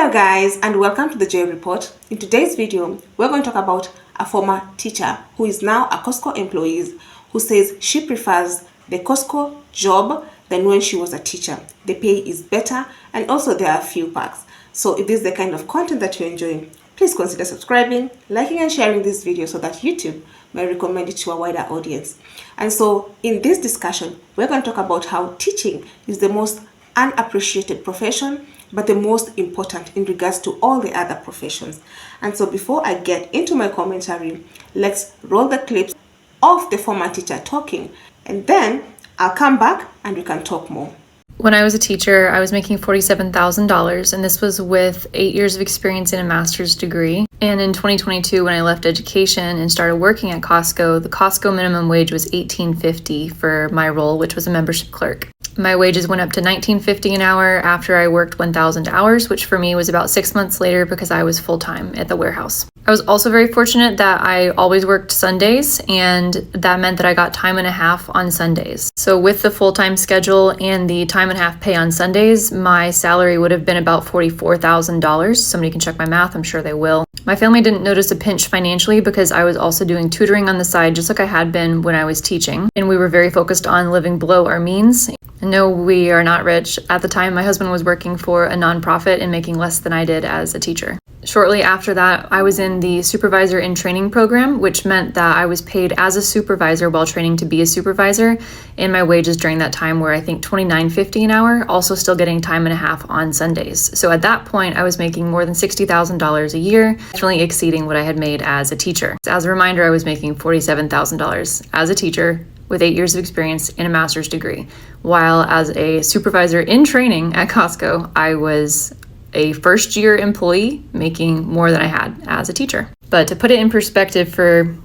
Hello guys, and welcome to the J Report. In today's video, we're going to talk about a former teacher who is now a Costco employee who says she prefers the Costco job than when she was a teacher. The pay is better and also there are a few perks. So if this is the kind of content that you're enjoying, please consider subscribing, liking and sharing this video so that YouTube may recommend it to a wider audience. And so in this discussion, we're going to talk about how teaching is the most unappreciated profession but the most important in regards to all the other professions. And so before I get into my commentary, let's roll the clips of the former teacher talking, and then I'll come back and we can talk more. When I was a teacher, I was making $47,000, and this was with 8 years of experience in a master's degree. And in 2022, when I left education and started working at Costco, the Costco minimum wage was $18.50 for my role, which was a membership clerk. My wages went up to $19.50 an hour after I worked 1,000 hours, which for me was about 6 months later because I was full-time at the warehouse. I was also very fortunate that I always worked Sundays, and that meant that I got time and a half on Sundays. So with the full-time schedule and the time and a half pay on Sundays, my salary would have been about $44,000. Somebody can check my math, I'm sure they will. My family didn't notice a pinch financially because I was also doing tutoring on the side, just like I had been when I was teaching. And we were very focused on living below our means. No, we are not rich. At the time, my husband was working for a nonprofit and making less than I did as a teacher. Shortly after that, I was in the supervisor in training program, which meant that I was paid as a supervisor while training to be a supervisor. And my wages during that time were, I think, $29.50 an hour, also still getting time and a half on Sundays. So at that point, I was making more than $60,000 a year, definitely exceeding what I had made as a teacher. As a reminder, I was making $47,000 as a teacher with 8 years of experience in a master's degree, while as a supervisor in training at Costco, I was a first-year employee making more than I had as a teacher. But to put it in perspective for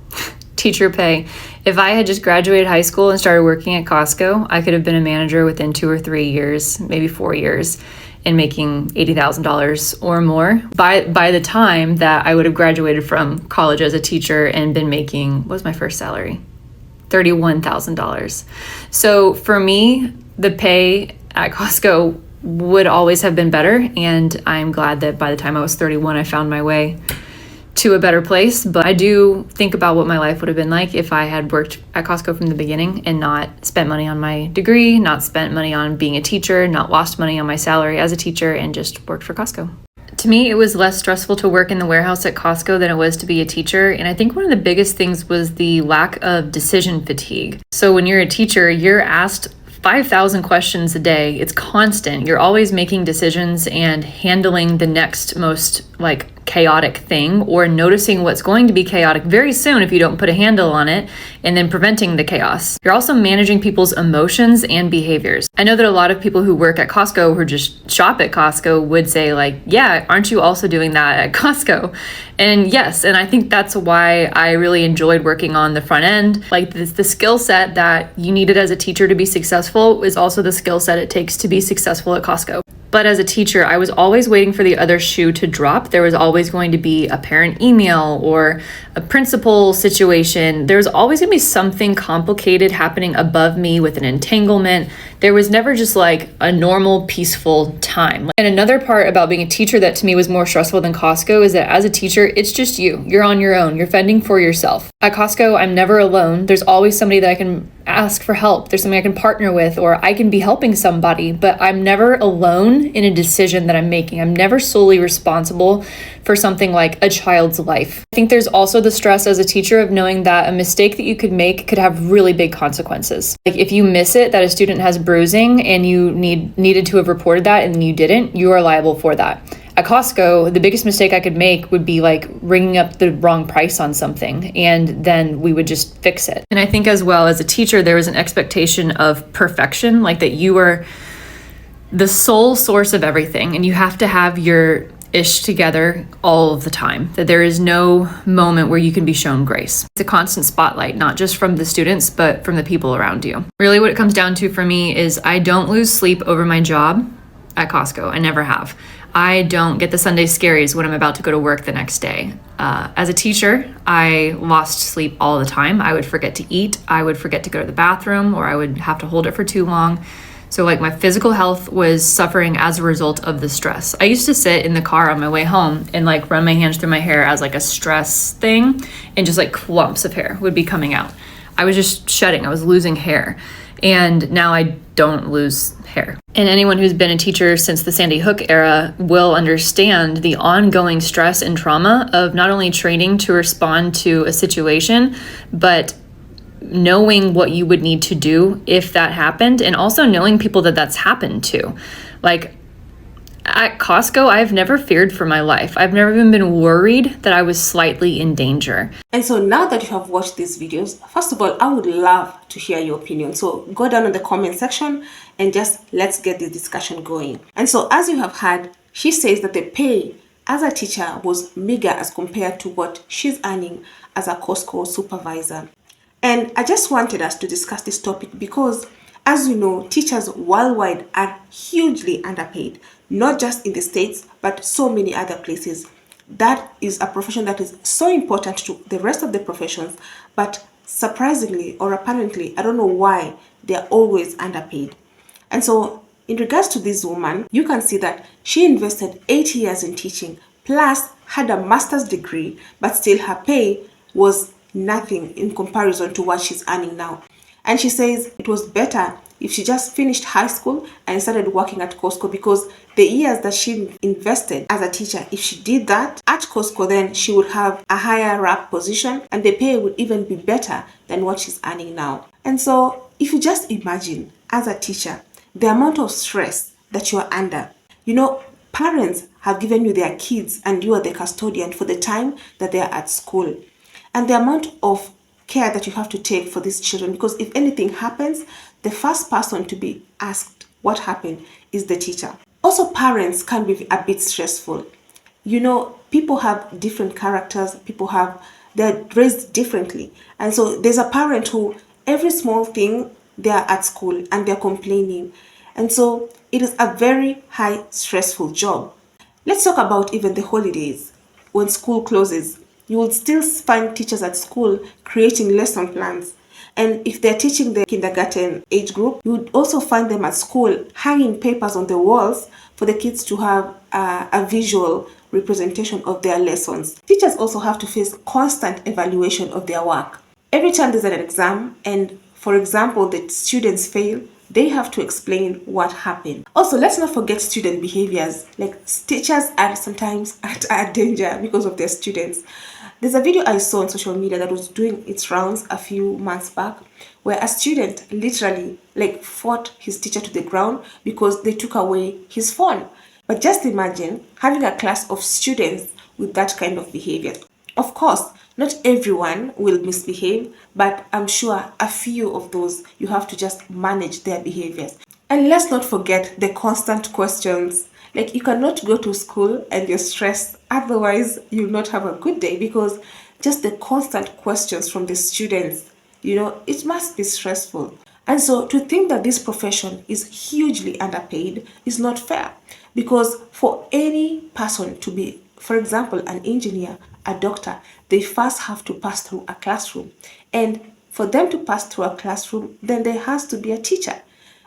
teacher pay, if I had just graduated high school and started working at Costco, I could have been a manager within 2 or 3 years, maybe 4 years, and making $80,000 or more by the time that I would have graduated from college as a teacher and been making, what was my first salary? $31,000. So for me, the pay at Costco would always have been better, and I'm glad that by the time I was 31, I found my way to a better place. But I do think about what my life would have been like if I had worked at Costco from the beginning and not spent money on my degree, not spent money on being a teacher, not lost money on my salary as a teacher, and just worked for Costco. To me, it was less stressful to work in the warehouse at Costco than it was to be a teacher. And I think one of the biggest things was the lack of decision fatigue. So when you're a teacher, you're asked 5,000 questions a day. It's constant. You're always making decisions and handling the next most chaotic thing, or noticing what's going to be chaotic very soon if you don't put a handle on it, and then preventing the chaos. You're also managing people's emotions and behaviors. I know that a lot of people who work at Costco, who just shop at Costco, would say yeah, aren't you also doing that at Costco? And yes, and I think that's why I really enjoyed working on the front end. The skill set that you needed as a teacher to be successful is also the skill set it takes to be successful at Costco. But as a teacher, I was always waiting for the other shoe to drop. There was always going to be a parent email or a principal situation. There was always going to be something complicated happening above me with an entanglement. There was never just a normal, peaceful time. And another part about being a teacher that to me was more stressful than Costco is that as a teacher, it's just you. You're on your own. You're fending for yourself. At Costco, I'm never alone. There's always somebody that I can ask for help. There's somebody I can partner with, or I can be helping somebody, but I'm never alone in a decision that I'm making. I'm never solely responsible for something like a child's life. I think there's also the stress as a teacher of knowing that a mistake that you could make could have really big consequences. If you miss it, that a student has bruising and you needed to have reported that and you didn't, you are liable for that. At Costco, the biggest mistake I could make would be ringing up the wrong price on something, and then we would just fix it. And I think as well as a teacher, there was an expectation of perfection, that you are the sole source of everything, and you have to have your ish together all of the time, that there is no moment where you can be shown grace. It's a constant spotlight, not just from the students, but from the people around you. Really what it comes down to for me is I don't lose sleep over my job at Costco. I never have. I don't get the Sunday scaries when I'm about to go to work the next day. As a teacher, I lost sleep all the time. I would forget to eat. I would forget to go to the bathroom, or I would have to hold it for too long. So, like, my physical health was suffering as a result of the stress. I used to sit in the car on my way home and like run my hands through my hair as like a stress thing, and just like clumps of hair would be coming out. I was just shedding, I was losing hair. And now I don't lose hair. And anyone who's been a teacher since the Sandy Hook era will understand the ongoing stress and trauma of not only training to respond to a situation, but knowing what you would need to do if that happened, and also knowing people that that's happened to. Like, at Costco, I've never feared for my life. I've never even been worried that I was slightly in danger. And so now that you have watched these videos, first of all, I would love to hear your opinion. So go down in the comment section and just let's get this discussion going. And so as you have heard, she says that the pay as a teacher was meager as compared to what she's earning as a Costco supervisor. And I just wanted us to discuss this topic because, as you know, teachers worldwide are hugely underpaid, not just in the States, but so many other places. That is a profession that is so important to the rest of the professions, but surprisingly or apparently, I don't know why, they're always underpaid. And so, in regards to this woman, you can see that she invested 8 years in teaching, plus had a master's degree, but still her pay was nothing in comparison to what she's earning now. And she says it was better if she just finished high school and started working at Costco, because the years that she invested as a teacher, if she did that at Costco, then she would have a higher up position and the pay would even be better than what she's earning now. And so if you just imagine as a teacher, the amount of stress that you are under, parents have given you their kids and you are the custodian for the time that they are at school. And the amount of care that you have to take for these children, because if anything happens, the first person to be asked what happened is the teacher. Also, parents can be a bit stressful. People have different characters, they're raised differently. And so there's a parent who, every small thing, they're at school and they're complaining. And so it is a very high stressful job. Let's talk about even the holidays. When school closes, you will still find teachers at school creating lesson plans. And if they're teaching the kindergarten age group, you would also find them at school hanging papers on the walls for the kids to have a visual representation of their lessons. Teachers also have to face constant evaluation of their work. Every time there's an exam and, for example, the students fail, they have to explain what happened. Also, let's not forget student behaviors. Like, teachers are sometimes at a danger because of their students. There's a video I saw on social media that was doing its rounds a few months back, where a student literally fought his teacher to the ground because they took away his phone. But just imagine having a class of students with that kind of behavior. Of course, not everyone will misbehave, but I'm sure a few of those, you have to just manage their behaviors. And let's not forget the constant questions. You cannot go to school and you're stressed, otherwise you'll not have a good day, because just the constant questions from the students, it must be stressful. And so to think that this profession is hugely underpaid is not fair, because for any person to be, for example, an engineer, a doctor, they first have to pass through a classroom. And for them to pass through a classroom, then there has to be a teacher.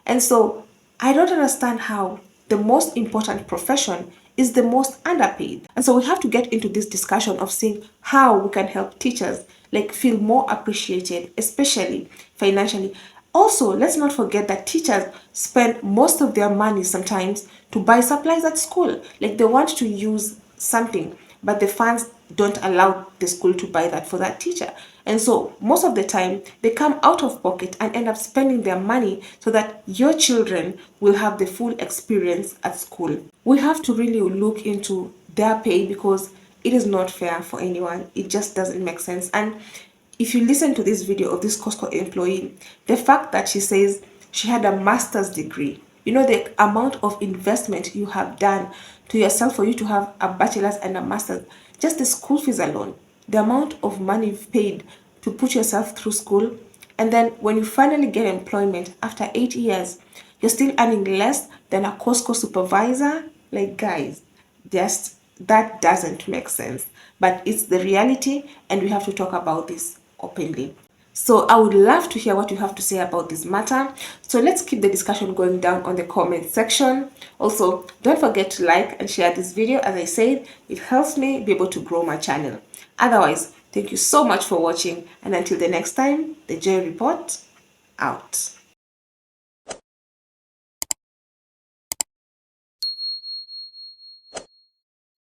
And so I don't understand how the most important profession is the most underpaid. And so we have to get into this discussion of seeing how we can help teachers feel more appreciated, especially financially. Also, let's not forget that teachers spend most of their money sometimes to buy supplies at school. They want to use something, but the funds don't allow the school to buy that for that teacher. And so most of the time they come out of pocket and end up spending their money so that your children will have the full experience at school. We have to really look into their pay, because it is not fair for anyone. It just doesn't make sense. And if you listen to this video of this Costco employee, the fact that she says she had a master's degree, the amount of investment you have done to yourself for you to have a bachelor's and a master's, just the school fees alone, the amount of money you've paid to put yourself through school, and then when you finally get employment after 8 years, you're still earning less than a Costco supervisor. Guys, just that doesn't make sense. But it's the reality, and we have to talk about this openly. So I would love to hear what you have to say about this matter. So let's keep the discussion going down on the comment section. Also, don't forget to like and share this video. As I said, it helps me be able to grow my channel. Otherwise, thank you so much for watching, and until the next time, the J Report out.